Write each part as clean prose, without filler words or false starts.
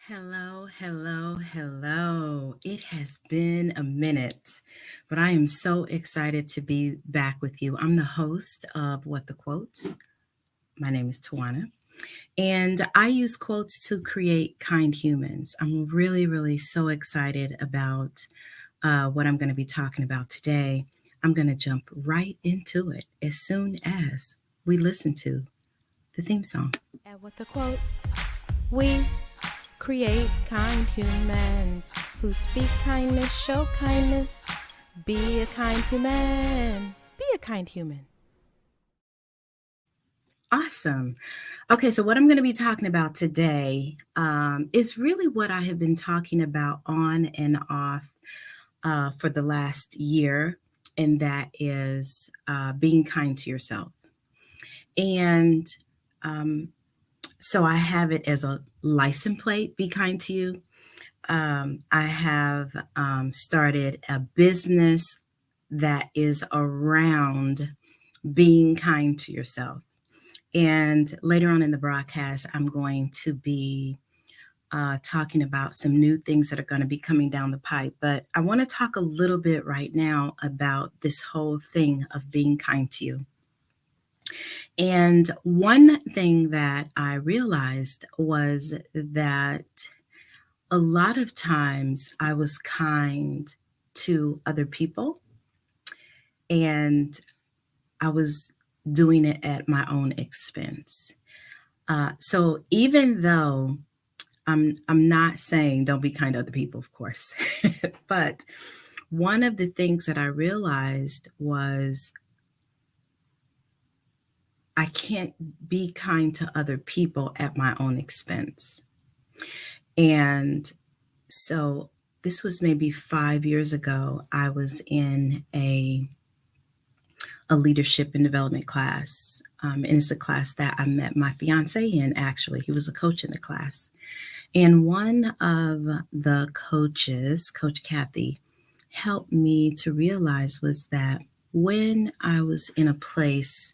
Hello, hello, hello. It has been a minute, but I am so excited to be back with you. I'm the host of What the Quote. My name is Tawana, and I use quotes to create kind humans. I'm really, really so excited about what I'm going to be talking about today. I'm going to jump right into it as soon as we listen to the theme song. And with the quote, we create kind humans who speak kindness, show kindness. Be a kind human. Be a kind human. Awesome. Okay, so what I'm going to be talking about today is really what I have been talking about on and off for the last year, and that is being kind to yourself. And um, so I have it as a license plate, be kind to you. I have started a business that is around being kind to yourself. And later on in the broadcast, I'm going to be talking about some new things that are going to be coming down the pipe. But I want to talk a little bit right now about this whole thing of being kind to you. And one thing that I realized was that a lot of times I was kind to other people, and I was doing it at my own expense. So even though I'm not saying don't be kind to other people, of course, but one of the things that I realized was I can't be kind to other people at my own expense. And so this was maybe 5 years ago. I was in a leadership and development class. And it's a class that I met my fiance in, actually. He was a coach in the class. And one of the coaches, Coach Kathy, helped me to realize was that when I was in a place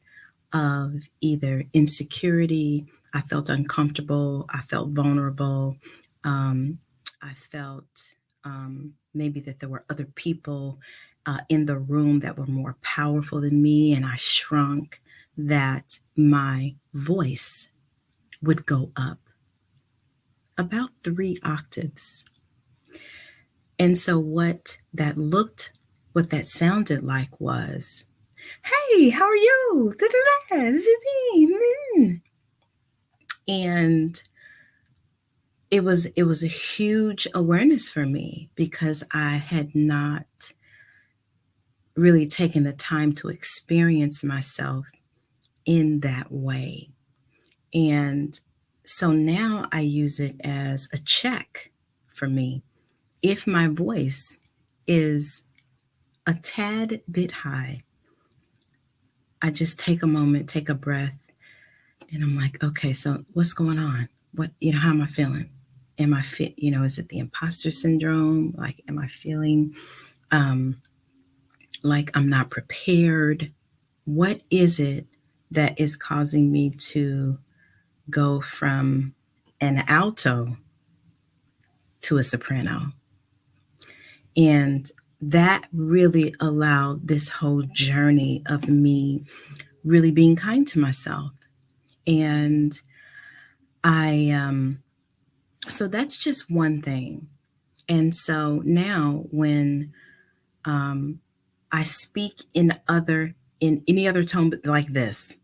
of either insecurity, I felt uncomfortable, I felt vulnerable, I felt maybe that there were other people in the room that were more powerful than me, and I shrunk, that my voice would go up about 3 octaves. And so what that sounded like was, "Hey, how are you? Da-da-da, this is me." And it was a huge awareness for me because I had not really taken the time to experience myself in that way. And so now I use it as a check for me. If my voice is a tad bit high, I just take a moment, take a breath, and I'm like, okay, so what's going on? How am I feeling? Am I fit? Is it the imposter syndrome? Like, am I feeling um, like I'm not prepared? What is it that is causing me to go from an alto to a soprano? And that really allowed this whole journey of me really being kind to myself. And so that's just one thing. And so now when um, I speak in any other tone but like this,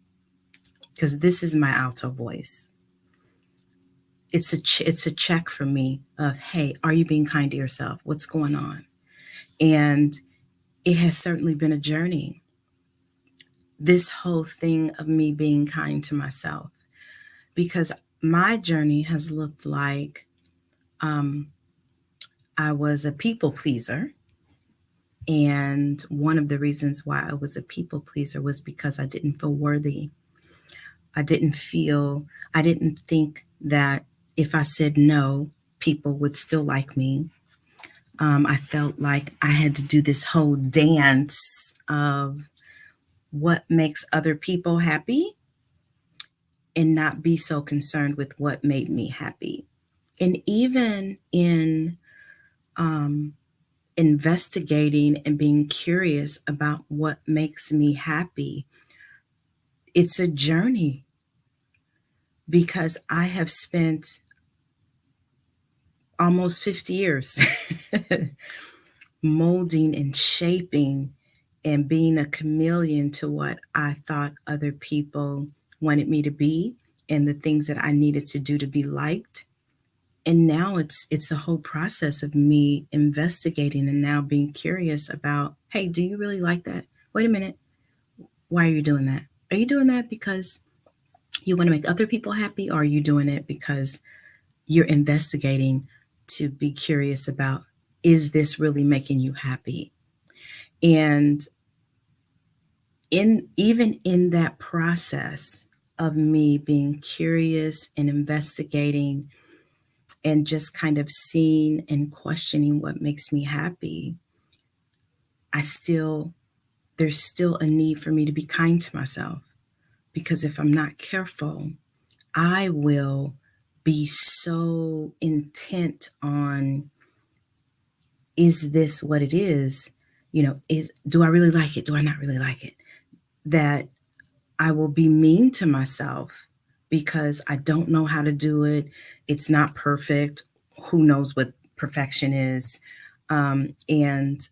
because this is my alto voice, it's a check for me of, hey, are you being kind to yourself? What's going on? And it has certainly been a journey, this whole thing of me being kind to myself, because my journey has looked like um, I was a people pleaser. And one of the reasons why I was a people pleaser was because I didn't feel worthy. I didn't feel, I didn't think that if I said no, people would still like me. I felt like I had to do this whole dance of what makes other people happy and not be so concerned with what made me happy. And even in um, investigating and being curious about what makes me happy, it's a journey because I have spent almost 50 years molding and shaping and being a chameleon to what I thought other people wanted me to be and the things that I needed to do to be liked. And now it's a whole process of me investigating and now being curious about, hey, do you really like that? Wait a minute. Why are you doing that? Are you doing that because you want to make other people happy, or are you doing it because you're investigating to be curious about, is this really making you happy? And in even in that process of me being curious and investigating and just kind of seeing and questioning what makes me happy, I still there's still a need for me to be kind to myself, because if I'm not careful, I will be so intent on, is this what it is? Is do I really like it? Do I not really like it? That I will be mean to myself because I don't know how to do it. It's not perfect. Who knows what perfection is? And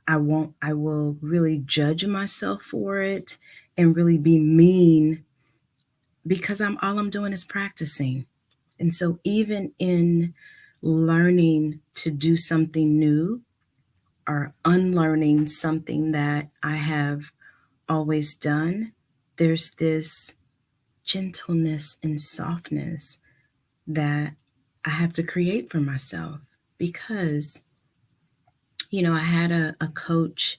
I will really judge myself for it and really be mean because all I'm doing is practicing. And so even in learning to do something new or unlearning something that I have always done, there's this gentleness and softness that I have to create for myself because, I had a coach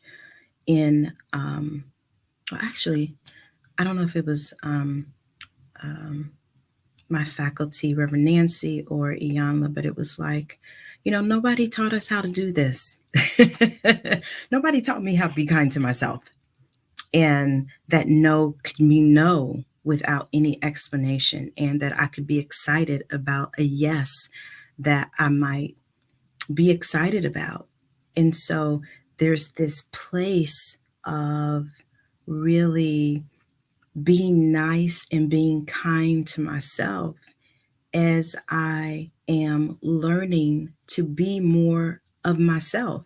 in, well, actually, I don't know if it was um, my faculty, Reverend Nancy or Iyanla, but it was like, nobody taught us how to do this. Nobody taught me how to be kind to myself. And that no could mean no without any explanation, and that I could be excited about a yes that I might be excited about. And so there's this place of really being nice and being kind to myself as I am learning to be more of myself.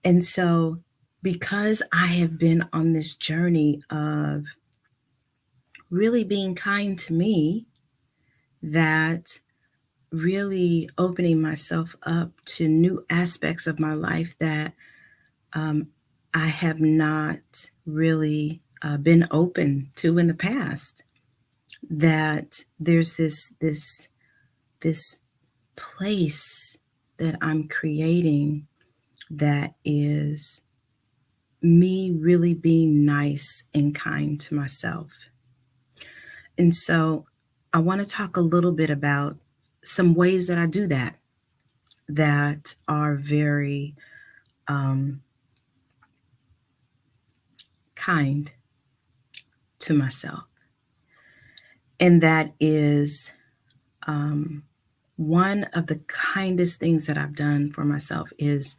And so, because I have been on this journey of really being kind to me, that really opening myself up to new aspects of my life that um, I have not really been open to in the past. That there's this place that I'm creating that is me really being nice and kind to myself. And so I want to talk a little bit about some ways that I do that that are very um, kind to myself. And that is one of the kindest things that I've done for myself is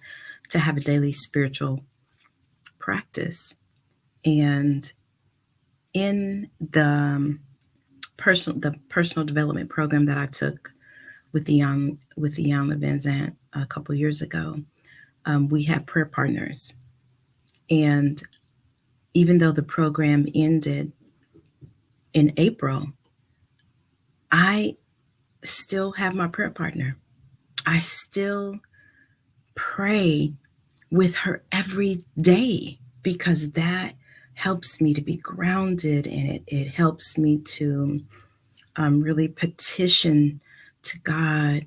to have a daily spiritual practice. And in the personal development program that I took with the young Van Zant a couple years ago, we have prayer partners. And even though the program ended in April, I still have my prayer partner. I still pray with her every day because that helps me to be grounded, and it helps me to really petition to God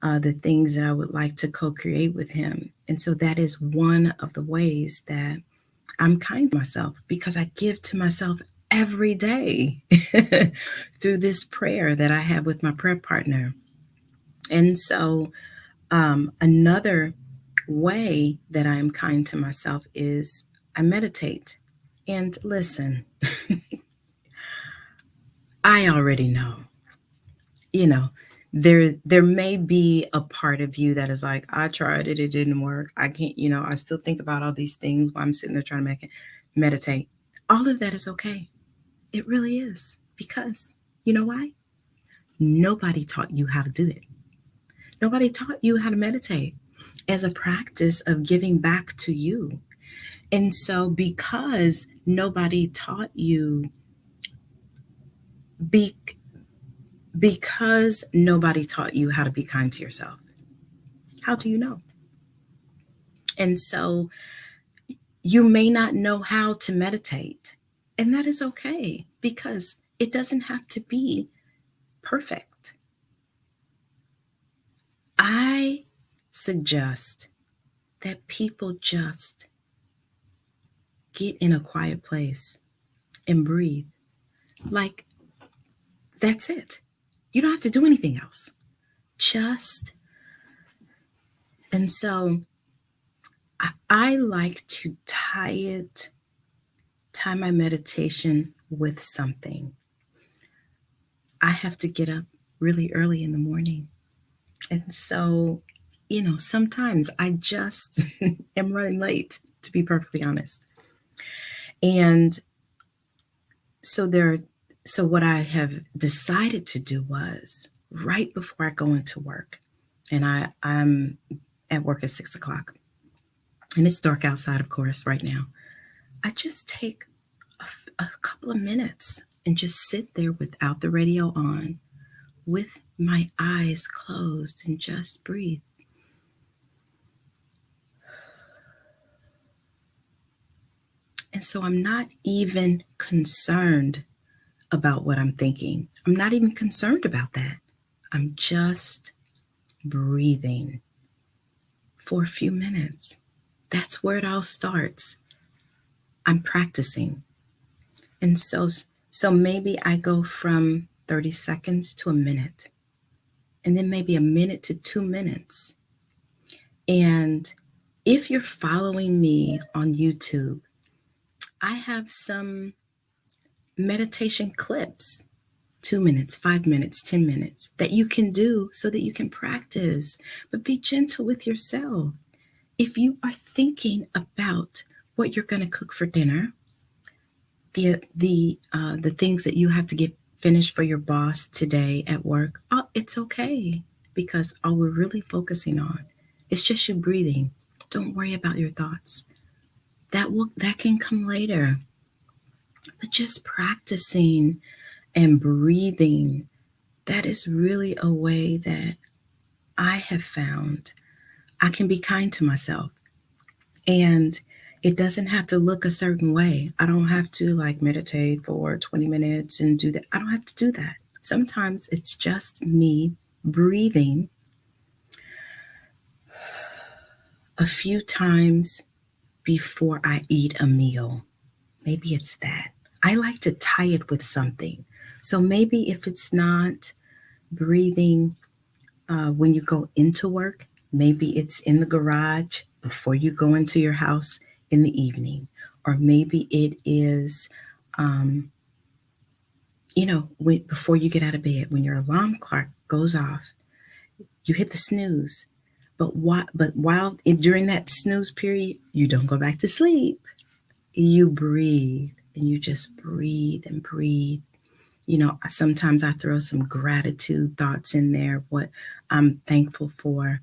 the things that I would like to co create with Him. And so that is one of the ways that I'm kind to myself, because I give to myself every day through this prayer that I have with my prayer partner. And so, another way that I am kind to myself is I meditate. And listen, I already know, you know, there may be a part of you that is like, I tried it, it didn't work. I can't, I still think about all these things while I'm sitting there trying to meditate. All of that is okay. It really is. Because you know why? Nobody taught you how to do it. Nobody taught you how to meditate as a practice of giving back to you. And so, because nobody taught you, be, because nobody taught you how to be kind to yourself, how do you know? And so, you may not know how to meditate, and that is okay because it doesn't have to be perfect. I suggest that people just get in a quiet place and breathe. Like, that's it. You don't have to do anything else. Just, and so I like to tie my meditation with something. I have to get up really early in the morning. And so, sometimes I just am running late, to be perfectly honest. And so so what I have decided to do was right before I go into work, and I'm at work at 6 o'clock, and it's dark outside, of course, right now. I just take a couple of minutes and just sit there without the radio on, with my eyes closed, and just breathe. And so I'm not even concerned about what I'm thinking. I'm not even concerned about that. I'm just breathing for a few minutes. That's where it all starts. I'm practicing. And so maybe I go from 30 seconds to a minute, and then maybe a minute to 2 minutes. And if you're following me on YouTube, I have some meditation clips, 2 minutes, 5 minutes, 10 minutes, that you can do so that you can practice. But be gentle with yourself. If you are thinking about what you're going to cook for dinner, the things that you have to get finished for your boss today at work, it's okay, because all we're really focusing on is just you breathing. Don't worry about your thoughts. That can come later. But just practicing and breathing, that is really a way that I have found I can be kind to myself. And it doesn't have to look a certain way. I don't have to like meditate for 20 minutes and do that. I don't have to do that. Sometimes it's just me breathing a few times before I eat a meal. Maybe it's that. I like to tie it with something. So maybe if it's not breathing when you go into work, maybe it's in the garage before you go into your house in the evening. Or maybe it is, before you get out of bed, when your alarm clock goes off, you hit the snooze. But during that snooze period, you don't go back to sleep. You breathe, and you just breathe and breathe. Sometimes I throw some gratitude thoughts in there, what I'm thankful for.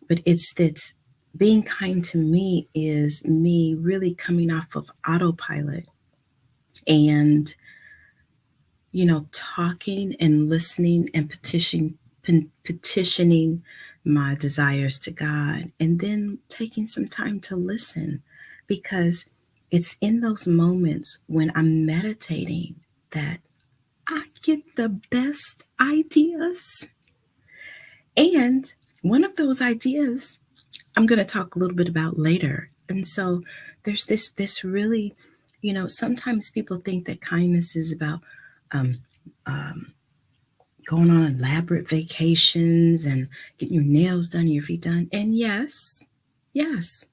But it's that being kind to me is me really coming off of autopilot and, talking and listening and petitioning my desires to God, and then taking some time to listen, because it's in those moments when I'm meditating that I get the best ideas. And one of those ideas I'm going to talk a little bit about later. And so there's this really, sometimes people think that kindness is about um, um, going on elaborate vacations and getting your nails done, your feet done. And yes, yes.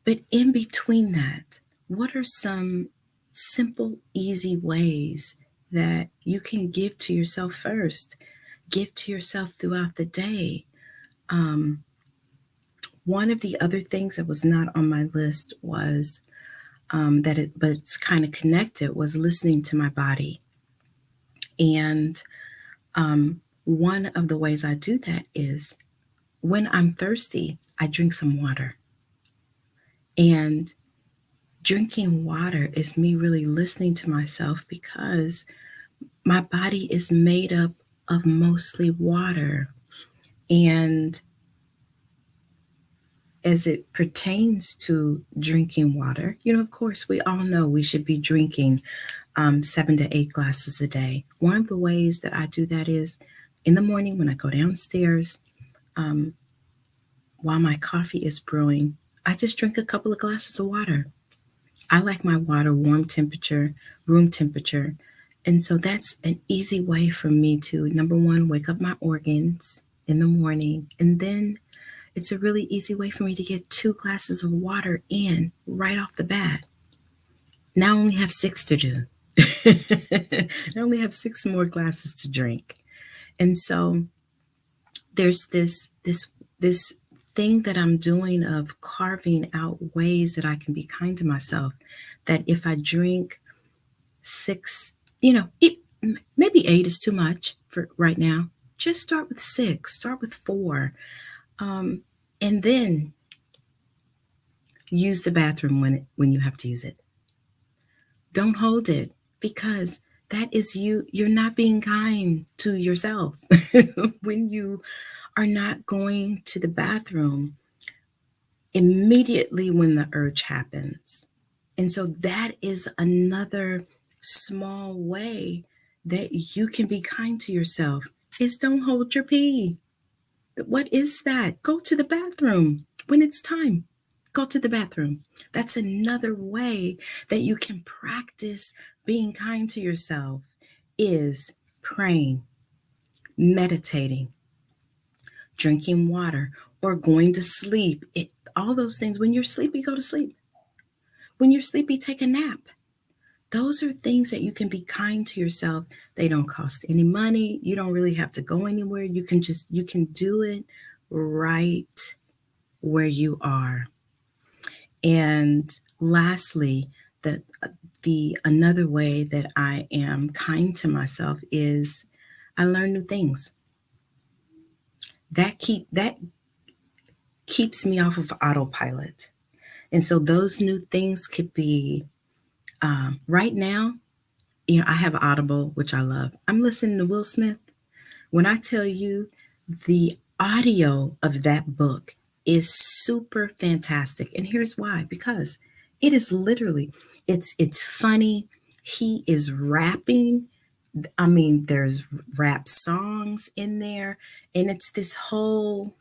But in between that, what are some simple, easy ways that you can give to yourself first? give to yourself throughout the day. Um, One of the other things that was not on my list was but it's kind of connected, was listening to my body. And one of the ways I do that is when I'm thirsty, I drink some water. And drinking water is me really listening to myself because my body is made up of mostly water. And as it pertains to drinking water, of course, we all know we should be drinking 7 to 8 glasses a day. One of the ways that I do that is in the morning when I go downstairs, um, while my coffee is brewing, I just drink a couple of glasses of water. I like my water warm temperature, room temperature. And so that's an easy way for me to, number one, wake up my organs in the morning. And then it's a really easy way for me to get 2 glasses of water in right off the bat. Now I only have six to do. I only have six more glasses to drink. And so there's this thing that I'm doing of carving out ways that I can be kind to myself. That if I drink six, maybe eight is too much for right now. Just start with six, start with four, um, and then use the bathroom when you have to use it. Don't hold it because that is you. You're not being kind to yourself when you are not going to the bathroom immediately when the urge happens. And so that is another small way that you can be kind to yourself is don't hold your pee. What is that? Go to the bathroom when it's time. Go to the bathroom. That's another way that you can practice being kind to yourself is praying, meditating, drinking water, or going to sleep. All those things. When you're sleepy, go to sleep. When you're sleepy, take a nap. Those are things that you can be kind to yourself. They don't cost any money. You don't really have to go anywhere. You can do it right where you are. And lastly, the another way that I am kind to myself is I learn new things. That keeps me off of autopilot. And so those new things could be right now, I have Audible, which I love. I'm listening to Will Smith. When I tell you the audio of that book is super fantastic. And here's why, because it is literally, it's funny. He is rapping. I mean, there's rap songs in there, and it's this whole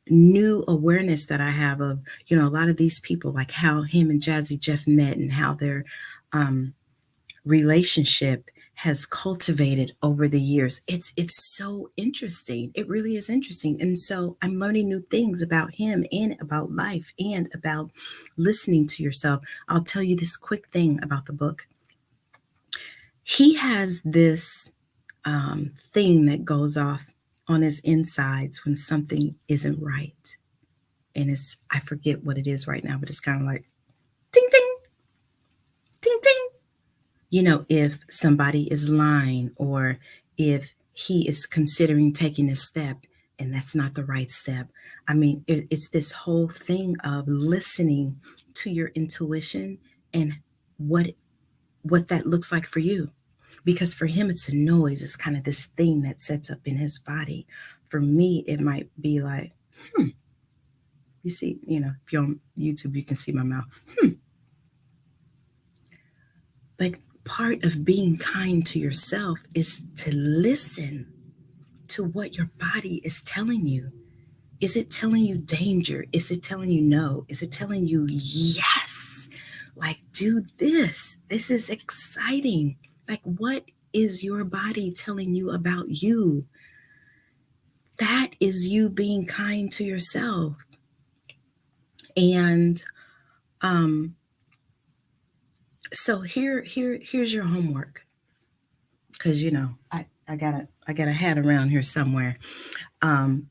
new awareness that I have of, a lot of these people, like how him and Jazzy Jeff met and how their um, relationship has cultivated over the years. It's so interesting. It really is interesting. And so I'm learning new things about him and about life and about listening to yourself. I'll tell you this quick thing about the book. He has this thing that goes off on his insides when something isn't right. And I forget what it is right now, but it's kind of like ding, ding, ding, ding. If somebody is lying or if he is considering taking a step and that's not the right step. I mean, it's this whole thing of listening to your intuition and what that looks like for you. Because for him, it's a noise. It's kind of this thing that sets up in his body. For me, it might be like, you see, if you're on YouTube, you can see my mouth. But part of being kind to yourself is to listen to what your body is telling you. Is it telling you danger? Is it telling you no? Is it telling you yes? Like, do this. This is exciting. Like, what is your body telling you about you? That is you being kind to yourself. And so here's your homework. Because I got a hat around here somewhere,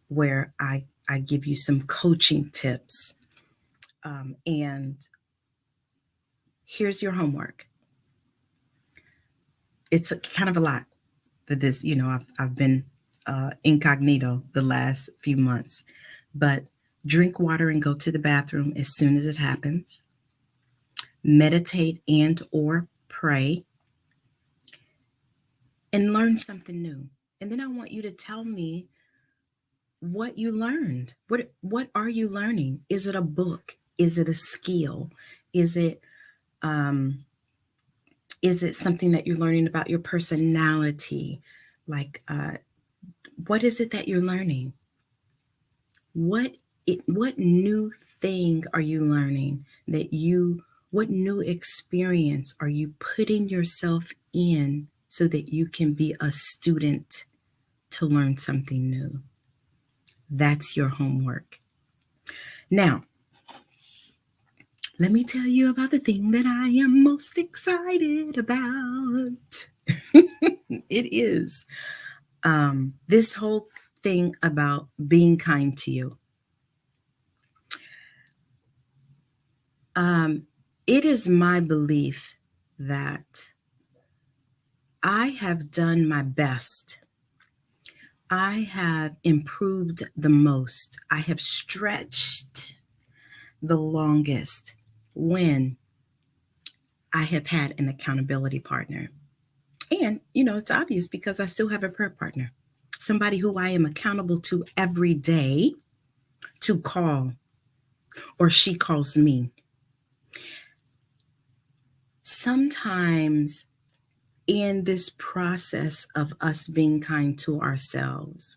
where I give you some coaching tips. And here's your homework. It's kind of a lot for this. I've been incognito the last few months, but drink water and go to the bathroom as soon as it happens. Meditate and or pray, and learn something new. And then I want you to tell me what you learned. What are you learning? Is it a book? Is it a skill? Is it um, is it something that you're learning about your personality? Like, what is it that you're learning? What what new thing are you learning that you what new experience are you putting yourself in so that you can be a student to learn something new? That's your homework. Now, let me tell you about the thing that I am most excited about. It is this whole thing about being kind to you. Um, it is my belief that I have done my best. I have improved the most. I have stretched the longest when I have had an accountability partner. And, it's obvious because I still have a prayer partner, somebody who I am accountable to every day to call, or she calls me. Sometimes in this process of us being kind to ourselves,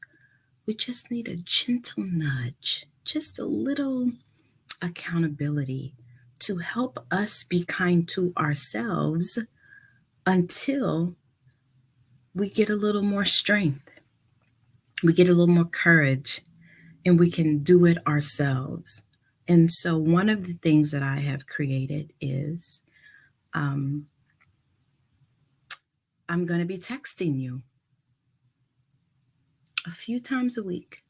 we just need a gentle nudge, just a little accountability to help us be kind to ourselves until we get a little more strength, we get a little more courage, and we can do it ourselves. And so, one of the things that I have created is um, I'm going to be texting you a few times a week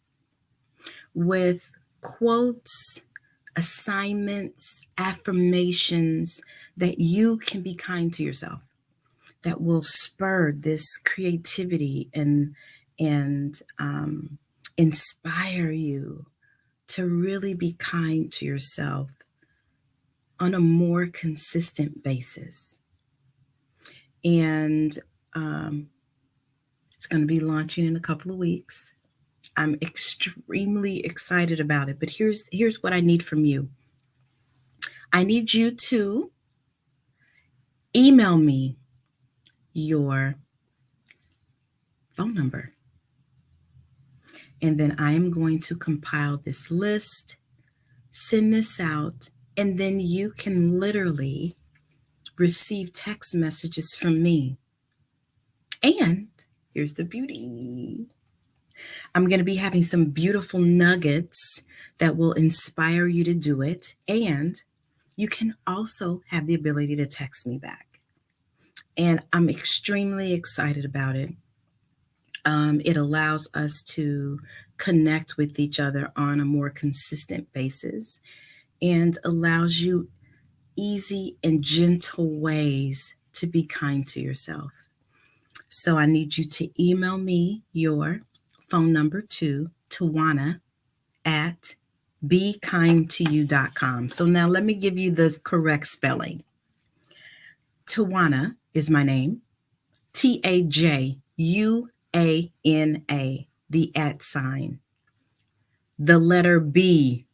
with quotes, assignments, affirmations that you can be kind to yourself, that will spur this creativity and inspire you to really be kind to yourself on a more consistent basis. And um, it's going to be launching in a couple of weeks. I'm extremely excited about it. But here's what I need from you. I need you to email me your phone number. And then I am going to compile this list, send this out, and then you can literally receive text messages from me. And here's the beauty. I'm going to be having some beautiful nuggets that will inspire you to do it. And you can also have the ability to text me back. And I'm extremely excited about it. It allows us to connect with each other on a more consistent basis and allows you easy and gentle ways to be kind to yourself. So I need you to email me your phone number to Tawana at bekindtoyou.com. So now let me give you the correct spelling. Tawana is my name, Tajuana, the at sign, the letter B,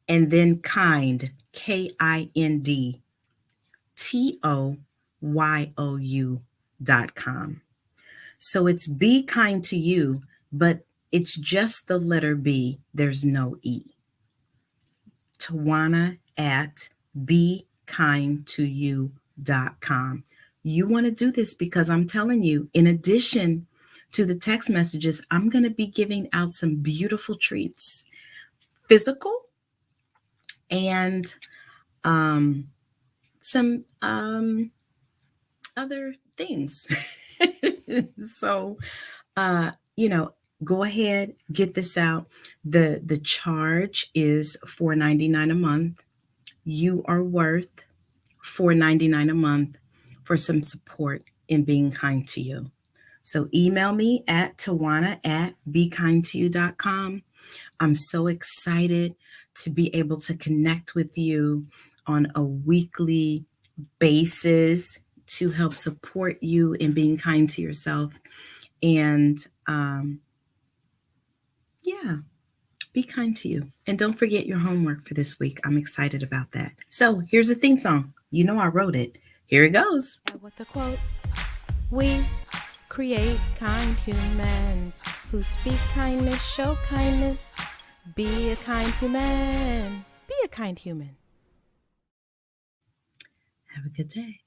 and then kind, KINDTOYOU.com. So it's Be Kind to You, but it's just the letter B. There's no E. Tawana at bekindtoyou.com. You want to do this because I'm telling you, in addition to the text messages, I'm going to be giving out some beautiful treats, physical and some other things. So, you know, go ahead, get this out. The charge is $4.99 a month. You are worth $4.99 a month for some support in being kind to you. So email me at tawana@bekindtoyou.com. I'm so excited to be able to connect with you on a weekly basis to help support you in being kind to yourself. And yeah, be kind to you. And don't forget your homework for this week. I'm excited about that. So here's the theme song. You know, I wrote it. Here it goes. And with the quote, we create kind humans who speak kindness, show kindness. Be a kind human. Be a kind human. Have a good day.